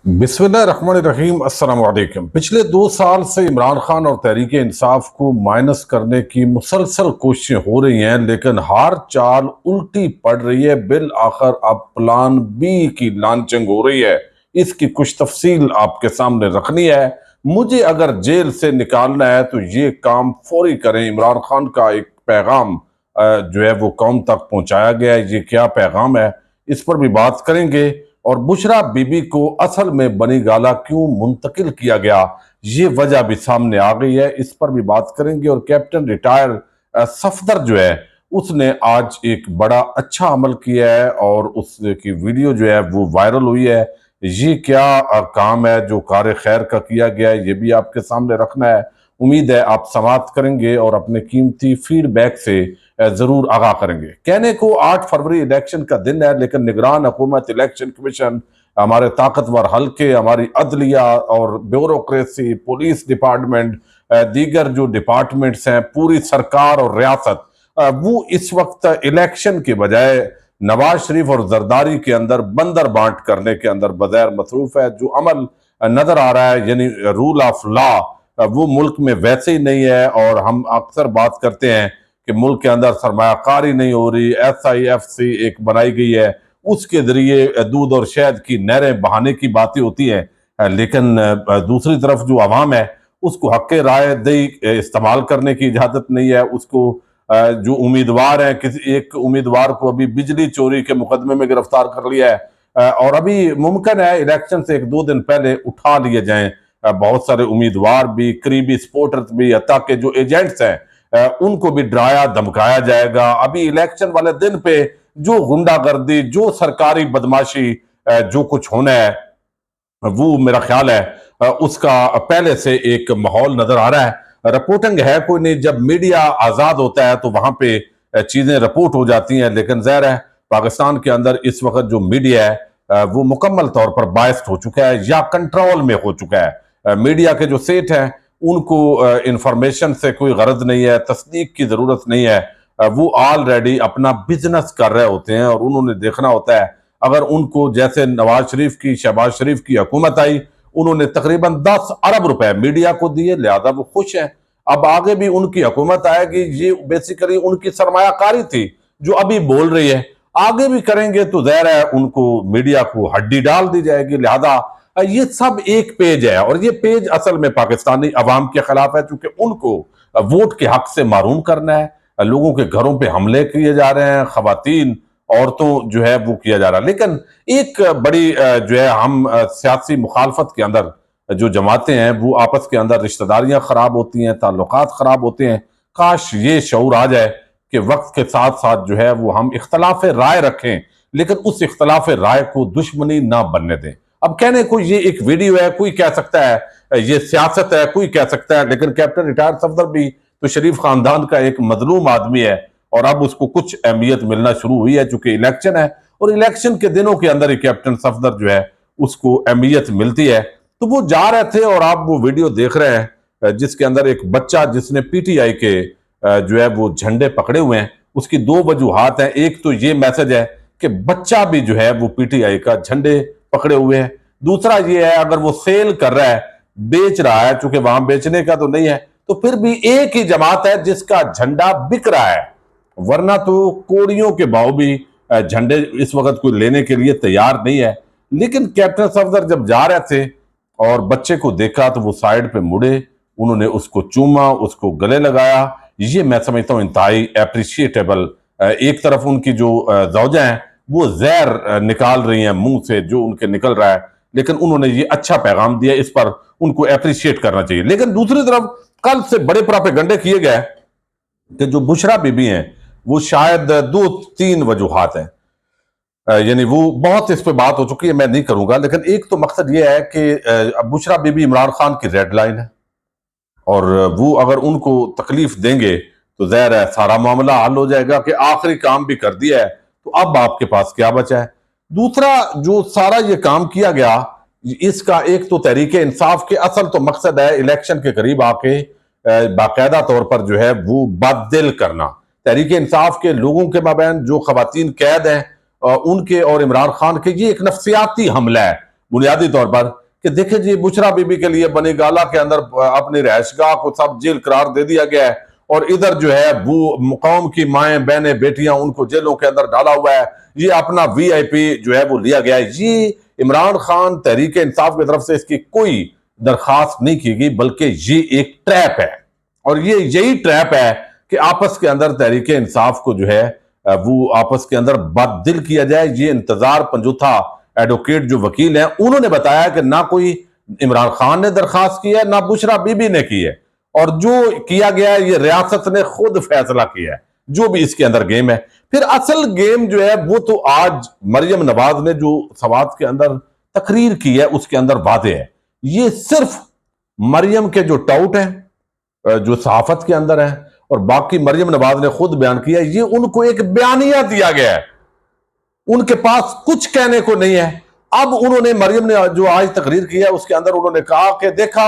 बिस्मिल्लाहिर्रहमानिर्रहीम। अस्सलाम वालेकुम। पिछले 2 साल से इमरान खान और तहरीक इंसाफ को माइनस करने की मुसलसल कोशिशें हो रही हैं, लेकिन हर चाल उल्टी पड़ रही है। बिल आखिर अब प्लान बी की लॉन्चिंग हो रही है। इसकी कुछ तफसील आपके सामने रखनी है। मुझे अगर जेल से निकालना है तो ये काम फौरी करें। इमरान खान का एक पैगाम जो है वो कौम तक पहुंचाया गया है। ये क्या पैगाम है, इस पर भी बात करेंगे। और बुशरा बीबी को असल में बनी गाला क्यों मुंतकिल किया गया, ये वजह भी सामने आ गई है, इस पर भी बात करेंगे। और कैप्टन रिटायर सफदर जो है उसने आज एक बड़ा अच्छा अमल किया है और उसकी वीडियो जो है वो वायरल हुई है। ये क्या काम है जो कार खैर का किया गया है, ये भी आपके सामने रखना है। उम्मीद है आप समाप्त करेंगे और अपने कीमती फीडबैक से जरूर आगाह करेंगे। कहने को 8 फरवरी इलेक्शन का दिन है, लेकिन निगरान हुकूमत, इलेक्शन कमीशन, हमारे ताकतवर हल्के, हमारी अदलिया और ब्यूरोक्रेसी, पुलिस डिपार्टमेंट, दीगर जो डिपार्टमेंट्स हैं, पूरी सरकार और रियासत, वो इस वक्त इलेक्शन के बजाय नवाज शरीफ और जरदारी के अंदर बंदर बांट करने के अंदर बगैर मसरूफ है। जो अमल नजर आ रहा है, यानी रूल ऑफ लॉ, वो मुल्क में वैसे ही नहीं है। और हम अक्सर बात करते हैं कि मुल्क के अंदर सरमायाकारी नहीं हो रही। SIFC एक बनाई गई है, उसके जरिए दूध और शहद की नहरें बहाने की बातें होती हैं, लेकिन दूसरी तरफ जो आवाम है उसको हक राय दही इस्तेमाल करने की इजाजत नहीं है। उसको जो उम्मीदवार है, किसी एक उम्मीदवार को अभी बिजली चोरी के मुकदमे में गिरफ्तार कर लिया है, और अभी मुमकिन है इलेक्शन से 1-2 दिन पहले उठा लिए जाएं बहुत सारे उम्मीदवार भी, करीबी सपोर्टर्स भी, हत्ता के जो एजेंट्स हैं उनको भी डराया धमकाया जाएगा। अभी इलेक्शन वाले दिन पे जो गुंडागर्दी, जो सरकारी बदमाशी, जो कुछ होना है, वो मेरा ख्याल है उसका पहले से एक माहौल नजर आ रहा है। रिपोर्टिंग है कोई नहीं, जब मीडिया आजाद होता है तो वहां पे चीजें रिपोर्ट हो जाती हैं, लेकिन जाहिर है पाकिस्तान के अंदर इस वक्त जो मीडिया है वो मुकम्मल तौर पर बायस्ड हो चुका है या कंट्रोल में हो चुका है। मीडिया के जो सेठ हैं उनको इंफॉर्मेशन से कोई गरज नहीं है, तस्दीक की जरूरत नहीं है। वो ऑलरेडी अपना बिजनेस कर रहे होते हैं और उन्होंने देखना होता है। अगर उनको जैसे नवाज शरीफ की, शहबाज शरीफ की हुकूमत आई, उन्होंने तकरीबन 10 अरब रुपए मीडिया को दिए, लिहाजा वो खुश हैं। अब आगे भी उनकी हुकूमत आएगी, ये बेसिकली उनकी सरमायाकारी थी जो अभी बोल रही है। आगे भी करेंगे तो जाहिर है उनको मीडिया को हड्डी डाल दी जाएगी। लिहाजा ये सब एक पेज है और ये पेज असल में पाकिस्तानी अवाम के खिलाफ है, क्योंकि उनको वोट के हक से महरूम करना है। लोगों के घरों पे हमले किए जा रहे हैं, खवातीन, औरतों जो है वो किया जा रहा है। लेकिन एक बड़ी जो है हम सियासी मुखालफत के अंदर जो जमातें हैं वो आपस के अंदर रिश्तेदारियां खराब होती हैं, ताल्लुकात खराब होते हैं। काश ये शऊर आ जाए कि वक्त के साथ साथ जो है वो हम इख्तलाफ राय रखें, लेकिन उस इख्तलाफ राय को दुश्मनी ना बनने दें। अब कहने को ये एक वीडियो है, कोई कह सकता है ये सियासत है, कोई कह सकता है, लेकिन कैप्टन रिटायर्ड सफदर भी तो शरीफ खानदान का एक मजलूम आदमी है और अब उसको कुछ अहमियत मिलना शुरू हुई है चूंकि इलेक्शन है। और इलेक्शन के दिनों के अंदर ही कैप्टन सफदर जो है उसको अहमियत मिलती है। तो वो जा रहे थे और आप वो वीडियो देख रहे हैं जिसके अंदर एक बच्चा जिसने PTI के जो है वो झंडे पकड़े हुए हैं, उसकी 2 वजूहात हैं। एक तो ये मैसेज है कि बच्चा भी जो है वो PTI का झंडे पकड़े हुए है। दूसरा ये है अगर वो सेल कर रहा है, बेच रहा है, चूंकि वहां बेचने का तो नहीं है, तो फिर भी एक ही जमात है जिसका झंडा बिक रहा है। वरना तो कोड़ियों के भाव भी झंडे इस वक्त कोई लेने के लिए तैयार नहीं है। लेकिन कैप्टन सफदर जब जा रहे थे और बच्चे को देखा तो वो साइड पे मुड़े, उन्होंने उसको चूमा, उसको गले लगाया। ये मैं समझता हूँ इंतहाई अप्रिशिएटेबल। एक तरफ उनकी जो जौजा हैं वो जहर निकाल रही हैं मुंह से जो उनके निकल रहा है, लेकिन उन्होंने ये अच्छा पैगाम दिया, इस पर उनको अप्रिशिएट करना चाहिए। लेकिन दूसरी तरफ कल से बड़े प्रोपेगंडे किए गए कि जो बुशरा बीबी हैं वो शायद 2-3 वजूहात हैं, यानी वो बहुत इस पे बात हो चुकी है, मैं नहीं करूंगा। लेकिन एक तो मकसद ये है कि बुशरा बीबी इमरान खान की रेड लाइन है और वो अगर उनको तकलीफ देंगे तो ज़ाहिर है सारा मामला हल हो जाएगा कि आखिरी काम भी कर दिया है तो अब आपके पास क्या बचा है। दूसरा जो सारा ये काम किया गया, इसका एक तो तहरीक इंसाफ के असल तो मकसद है इलेक्शन के करीब आके बाकायदा तौर पर जो है वो बादल करना। तहरीक इंसाफ के लोगों के माबैन जो खवातीन कैद हैं उनके और इमरान खान के, ये एक नफ्सियाती हमला है। بنیادی طور پر کہ دیکھیں جی بشرا بی بی کے لیے بنی گالہ کے اندر اپنی رہائش گاہ کو سب جیل قرار دے دیا گیا ہے، اور ادھر جو ہے وہ قوم کی مائیں بہنیں بیٹیاں ان کو جیلوں کے اندر ڈالا ہوا ہے، یہ اپنا وی آئی پی جو ہے وہ لیا گیا ہے۔ یہ عمران خان تحریک انصاف کی طرف سے اس کی کوئی درخواست نہیں کی گئی، بلکہ یہ ایک ٹریپ ہے، اور یہی ٹریپ ہے کہ آپس کے اندر تحریک انصاف کو جو ہے وہ آپس کے اندر بد دل کیا جائے۔ یہ انتظار پنجوتھا ایڈوکیٹ جو وکیل ہیں انہوں نے بتایا کہ نہ کوئی عمران خان نے درخواست کی ہے نہ بشرا بی بی نے کی ہے، اور جو کیا گیا ہے یہ ریاست نے خود فیصلہ کیا ہے، جو بھی اس کے اندر گیم ہے۔ پھر اصل گیم جو ہے وہ تو آج مریم نواز نے جو سوات کے اندر تقریر کی ہے اس کے اندر واضح ہے۔ یہ صرف مریم کے جو ٹاؤٹ ہیں جو صحافت کے اندر ہیں، اور باقی مریم نواز نے خود بیان کیا، یہ ان کو ایک بیانیہ دیا گیا ہے، ان کے پاس کچھ کہنے کو نہیں ہے۔ اب انہوں نے مریم نے جو آج تقریر کی ہے اس کے اندر انہوں نے کہا کہ دیکھا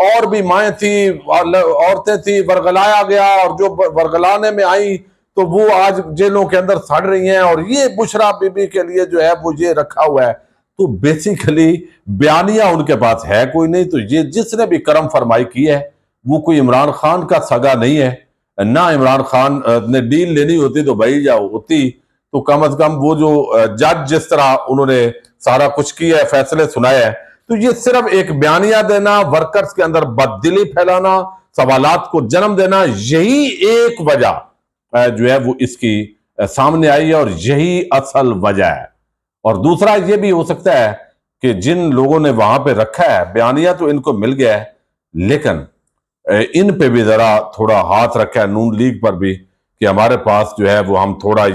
اور بھی مائیں تھی، عورتیں تھی، ورغلایا گیا، اور جو ورغلانے میں آئیں تو وہ آج جیلوں کے اندر سڑ رہی ہیں، اور یہ بشرا بی بی کے لیے جو ہے وہ یہ رکھا ہوا ہے۔ تو بیسیکلی بیانیہ ان کے پاس ہے کوئی نہیں۔ تو یہ جس نے بھی کرم فرمائی کی ہے وہ کوئی عمران خان کا سگا نہیں ہے، نہ عمران خان نے ڈیل لینی ہوتی تو بھائی جا ہوتی، تو کم از کم وہ جو جج جس طرح انہوں نے سارا کچھ کیا ہے، فیصلے سنائے ہیں، تو یہ صرف ایک بیانیہ دینا، ورکرز کے اندر بددلی پھیلانا، سوالات کو جنم دینا، یہی ایک وجہ جو ہے وہ اس کی سامنے آئی ہے، اور یہی اصل وجہ ہے۔ اور دوسرا یہ بھی ہو سکتا ہے کہ جن لوگوں نے وہاں پہ رکھا ہے بیانیہ تو ان کو مل گیا ہے، لیکن ان پہ بھی ذرا تھوڑا ہاتھ رکھا ہے نون لیگ پر بھی کہ ہمارے پاس جو ہے وہ ہم تھوڑا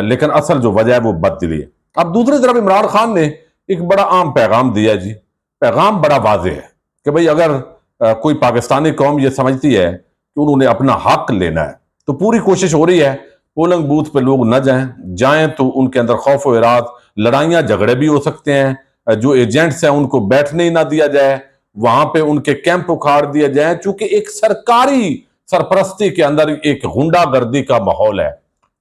لیکن اصل جو وجہ ہے وہ بددلی ہے۔ اب دوسری طرف عمران خان نے ایک بڑا عام پیغام دیا جی، پیغام بڑا واضح ہے کہ بھئی اگر کوئی پاکستانی قوم یہ سمجھتی ہے کہ انہوں نے اپنا حق لینا ہے تو پوری کوشش ہو رہی ہے پولنگ بوتھ پہ لوگ نہ جائیں تو ان کے اندر خوف و اعراض، لڑائیاں جھگڑے بھی ہو سکتے ہیں، جو ایجنٹس ہیں ان کو بیٹھنے ہی نہ دیا جائے، وہاں پہ ان کے کیمپ اکھاڑ دیا جائیں، چونکہ ایک سرکاری سرپرستی کے اندر ایک غنڈہ گردی کا ماحول ہے،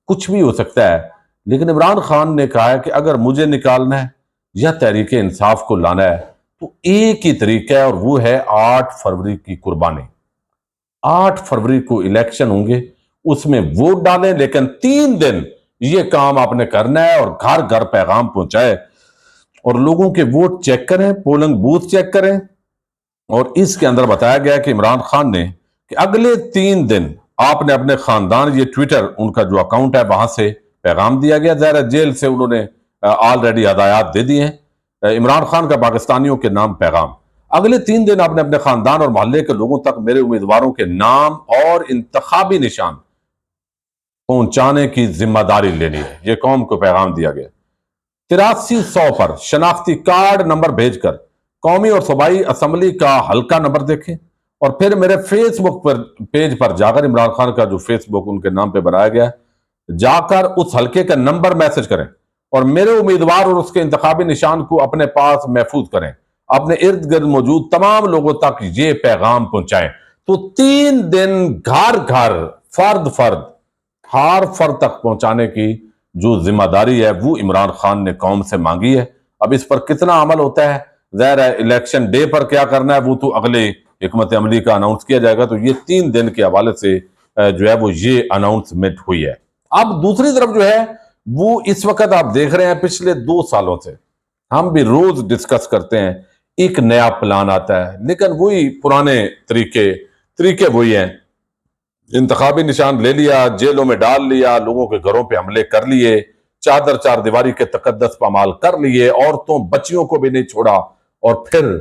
کچھ بھی ہو سکتا ہے۔ لیکن عمران خان نے کہا ہے کہ اگر مجھے نکالنا ہے یا تحریک انصاف کو لانا ہے تو ایک ہی طریقہ ہے، اور وہ ہے 8 فروری کی قربانی۔ 8 فروری کو الیکشن ہوں گے، اس میں ووٹ ڈالیں، لیکن 3 دن یہ کام آپ نے کرنا ہے، اور گھر گھر پیغام پہنچائے اور لوگوں کے ووٹ چیک کریں، پولنگ بوتھ چیک کریں۔ اور اس کے اندر بتایا گیا کہ عمران خان نے کہ اگلے 3 دن آپ نے اپنے خاندان، یہ ٹویٹر ان کا جو اکاؤنٹ ہے وہاں سے پیغام دیا گیا، ظاہر ہے جیل سے انہوں نے آلریڈی ہدایات دے دی ہیں، عمران خان کا پاکستانیوں کے نام پیغام، اگلے 3 دن آپ نے اپنے خاندان اور محلے کے لوگوں تک میرے امیدواروں کے نام اور انتخابی نشان پہنچانے کی ذمہ داری لینی ہے۔ یہ قوم کو پیغام دیا گیا۔ 8300 پر شناختی کارڈ نمبر بھیج کر قومی اور صوبائی اسمبلی کا حلقہ نمبر دیکھیں، اور پھر میرے فیس بک پر پیج پر جا کر، عمران خان کا جو فیس بک ان کے نام پہ بنایا گیا ہے، جا کر اس حلقے کا نمبر میسج کریں اور میرے امیدوار اور اس کے انتخابی نشان کو اپنے پاس محفوظ کریں، اپنے ارد گرد موجود تمام لوگوں تک یہ پیغام پہنچائیں۔ تو 3 دن گھر گھر، فرد ہر فرد تک پہنچانے کی جو ذمہ داری ہے وہ عمران خان نے قوم سے مانگی ہے۔ اب اس پر کتنا عمل ہوتا ہے، ظاہر ہے الیکشن ڈے پر کیا کرنا ہے وہ تو اگلے حکمت عملی کا اناؤنس کیا جائے گا۔ تو یہ 3 دن کے حوالے سے جو ہے وہ یہ اناؤنسمنٹ ہوئی ہے۔ اب دوسری طرف جو ہے وہ اس وقت آپ دیکھ رہے ہیں پچھلے 2 سالوں سے ہم بھی روز ڈسکس کرتے ہیں، ایک نیا پلان آتا ہے، لیکن وہی پرانے طریقے وہی ہیں، انتخابی نشان لے لیا، جیلوں میں ڈال لیا، لوگوں کے گھروں پہ حملے کر لیے، چادر چار دیواری کے تقدس پامال کر لیے، عورتوں بچیوں کو بھی نہیں چھوڑا، اور پھر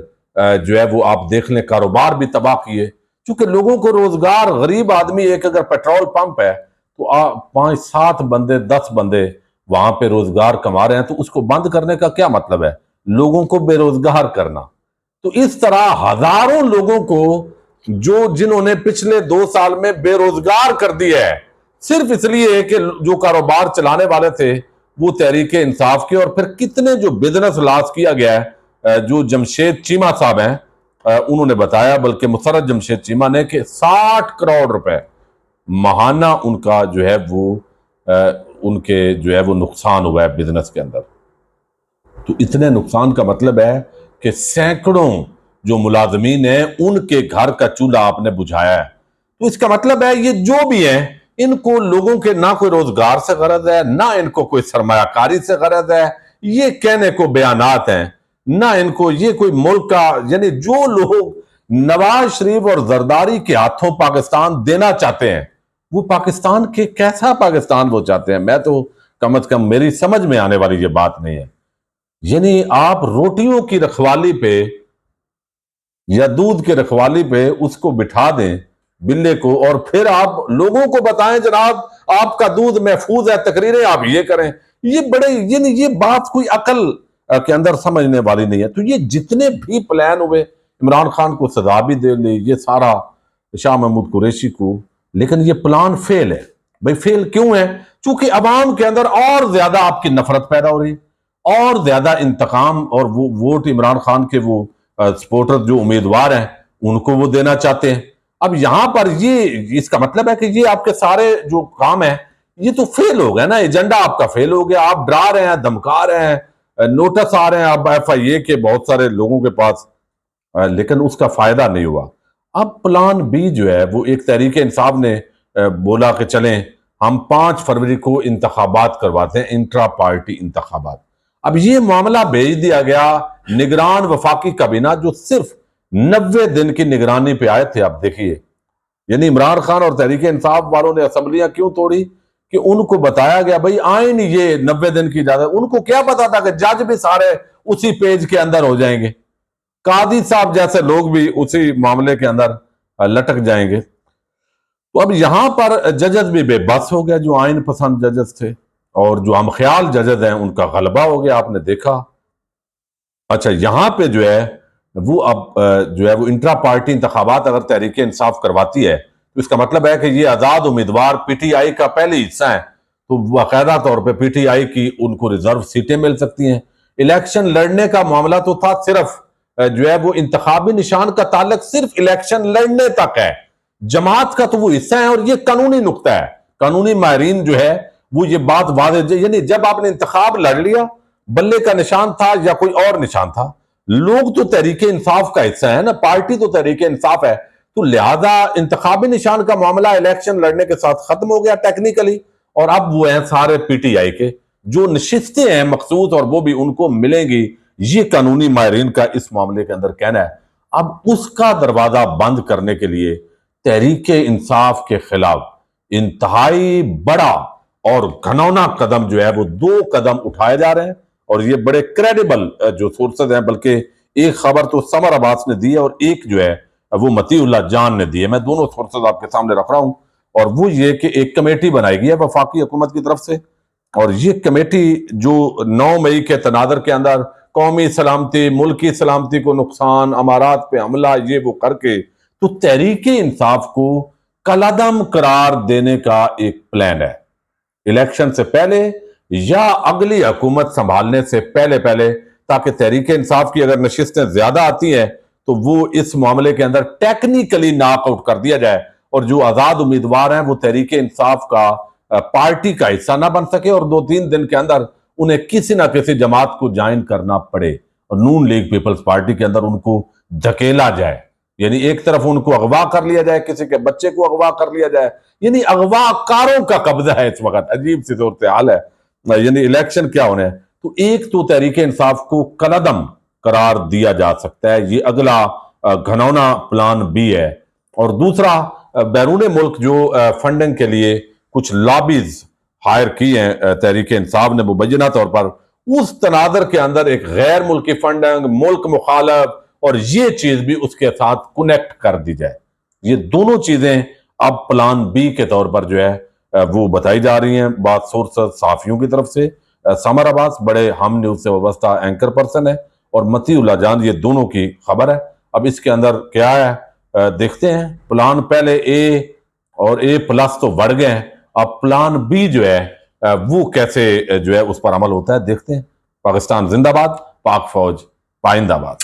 جو ہے وہ آپ دیکھ لیں کاروبار بھی تباہ کیے، چونکہ لوگوں کو روزگار، غریب آدمی ایک اگر پیٹرول پمپ ہے تو 5-7 بندے 10 بندے وہاں پہ روزگار کما رہے ہیں، تو اس کو بند کرنے کا کیا مطلب ہے؟ لوگوں کو بے روزگار کرنا۔ تو اس طرح ہزاروں لوگوں کو جنہوں نے پچھلے 2 سال میں بے روزگار کر دیا ہے، صرف اس لیے کہ جو کاروبار چلانے والے تھے وہ تحریک انصاف کے، اور پھر کتنے جو بزنس لاس کیا گیا ہے، جو جمشید چیمہ صاحب ہیں انہوں نے بتایا، بلکہ مسرت جمشید چیمہ نے، کہ 60 کروڑ روپے ماہانہ ان کا جو ہے وہ ان کے جو ہے وہ نقصان ہوا ہے بزنس کے اندر۔ तो इतने नुकसान का मतलब है कि सैकड़ों जो मुलाजमीन हैं उनके घर का चूल्हा आपने बुझाया है। तो इसका मतलब है ये जो भी है इनको लोगों के ना कोई रोजगार से गरज है, ना इनको कोई सरमायाकारी से गरज है, ये कहने को बयानात हैं, ना इनको ये कोई मुल्क का, यानी जो लोग नवाज शरीफ और जरदारी के हाथों पाकिस्तान देना चाहते हैं वो पाकिस्तान के कैसा पाकिस्तान वो चाहते हैं, मैं तो कम से कम मेरी समझ में आने वाली ये बात नहीं है। यानी आप रोटियों की रखवाली पे या दूध की रखवाली पे उसको बिठा दें बिल्ले को, और फिर आप लोगों को बताएं जनाब आपका दूध महफूज है, तकरीरें आप ये करें। ये बड़े ये बात कोई अकल के अंदर समझने वाली नहीं है। तो ये जितने भी प्लान हुए, इमरान खान को सजा भी दे ली, ये सारा शाह महमूद कुरैशी को, लेकिन ये प्लान फेल है। भाई फेल क्यों है? चूंकि अवाम के अंदर और ज्यादा आपकी नफरत पैदा हो रही है, और ज्यादा इंतकाम, और वो वोट इमरान खान के वो सपोर्टर जो उम्मीदवार हैं उनको वो देना चाहते हैं। अब यहां पर ये इसका मतलब है कि ये आपके सारे जो काम है ये तो फेल हो गए ना, एजेंडा आपका फेल हो गया। आप डरा रहे हैं, धमका रहे हैं, नोटिस आ रहे हैं अब FIA के बहुत सारे लोगों के पास, लेकिन उसका फायदा नहीं हुआ। अब प्लान बी जो है वो एक तहरीक इंसाफ ने बोला कि चलें हम 5 फरवरी को इंतखाबात करवाते हैं, इंट्रा पार्टी इंतखाबात। अब ये मामला भेज दिया गया निगरान वफाकी काबीना जो सिर्फ 90 दिन की निगरानी पे आए थे। आप देखिए, यानी इमरान खान और तहरीक इंसाफ वालों ने असेंबलियां क्यों तोड़ी कि उनको बताया गया भाई आइन ये 90 दिन की इजाजत। उनको क्या पता था कि जज भी सारे उसी पेज के अंदर हो जाएंगे, कादी साहब जैसे लोग भी उसी मामले के अंदर लटक जाएंगे। तो अब यहां पर जजेस भी बेबस हो गया, जो आइन पसंद जजेस थे, और जो हम ख्याल जजेस हैं उनका गलबा हो गया, आपने देखा। अच्छा, यहां पे जो है वो अब जो है वो इंट्रा पार्टी इंतखाबात अगर तहरीक इंसाफ करवाती है तो इसका मतलब है कि ये आजाद उम्मीदवार PTI का पहले हिस्सा है, तो बाकायदा तौर पे PTI की उनको रिजर्व सीटें मिल सकती हैं। इलेक्शन लड़ने का मामला तो था, सिर्फ जो है वो इंतखाबी निशान का ताल्लुक सिर्फ इलेक्शन लड़ने तक है, जमात का तो वो हिस्सा है, और ये कानूनी नुक्ता है। कानूनी माहिरीन जो है वो ये बात वादे, यानी जब आपने इंतखाब लड़ लिया, बल्ले का निशान था या कोई और निशान था, लोग तो तहरीक इंसाफ का हिस्सा है ना, पार्टी तो तहरीक इंसाफ है, तो लिहाजा इंतखाबी निशान का मामला इलेक्शन लड़ने के साथ खत्म हो गया टेक्निकली। और अब वो हैं सारे PTI के जो नशिस्तें हैं मखसूस, और वो भी उनको मिलेंगी, ये कानूनी माहिरीन का इस मामले के अंदर कहना है। अब उसका दरवाजा बंद करने के लिए तहरीक इंसाफ के खिलाफ इंतहाई बड़ा और घनौना कदम जो है वो 2 कदम उठाए जा रहे हैं, और ये बड़े क्रेडिबल जो सोर्सेज हैं, बल्कि एक खबर तो समर अब्बास ने दी है और एक जो है वो मतीउल्लाह जान ने दी है। मैं दोनों सोर्सेज आपके सामने रख रहा हूं, और वो ये कि एक कमेटी बनाई गई है वफाकी हुकूमत की तरफ से, और ये कमेटी जो 9 मई के तनादर के अंदर कौमी सलामती, मुल्की सलामती को नुकसान, अमारात पे हमला, ये वो करके तो तहरीक इंसाफ को कलअदम करार देने का एक प्लान है इलेक्शन से पहले या अगली हुकूमत संभालने से पहले पहले, ताकि तहरीक इंसाफ की अगर नशिस्तें ज्यादा आती हैं तो वो इस मामले के अंदर टेक्निकली नॉकआउट कर दिया जाए, और जो आजाद उम्मीदवार हैं वो तहरीक इंसाफ का पार्टी का हिस्सा ना बन सके, और 2-3 दिन के अंदर उन्हें किसी ना किसी जमात को ज्वाइन करना पड़े, और नून लीग पीपल्स पार्टी के अंदर उनको धकेला जाए। यानी एक तरफ उनको अगवा कर लिया जाए, किसी के बच्चे को अगवा कर लिया जाए, यानी अगवाकारों का कब्जा है इस वक्त। अजीब सी सूरत हाल है। यानी इलेक्शन क्या होने हैं, तो एक तो तहरीक इंसाफ को कलअदम करार दिया जा सकता है, ये अगला घनौना प्लान बी है। और दूसरा, बैरून मुल्क जो फंडिंग के लिए कुछ लॉबीज हायर की हैं तहरीक इंसाफ ने मुबैना तौर पर, उस तनादर के अंदर एक गैर मुल्की फंडिंग, मुल्क मुखालफ, और ये चीज भी उसके साथ कनेक्ट कर दी जाए। ये दोनों चीजें अब प्लान बी के तौर पर जो है वो बताई जा रही हैं बात सोर्सेस साफियों की तरफ से। समर अब्बास बड़े हम न्यूज से वाबस्ता एंकर पर्सन है, और मतीउल्लाह जान, ये दोनों की खबर है। अब इसके अंदर क्या है देखते हैं। प्लान पहले A और A+ तो बढ़ गए हैं, अब प्लान बी जो है वो कैसे जो है उस पर अमल होता है, देखते हैं। पाकिस्तान जिंदाबाद, पाक फौज पाइंदाबाद।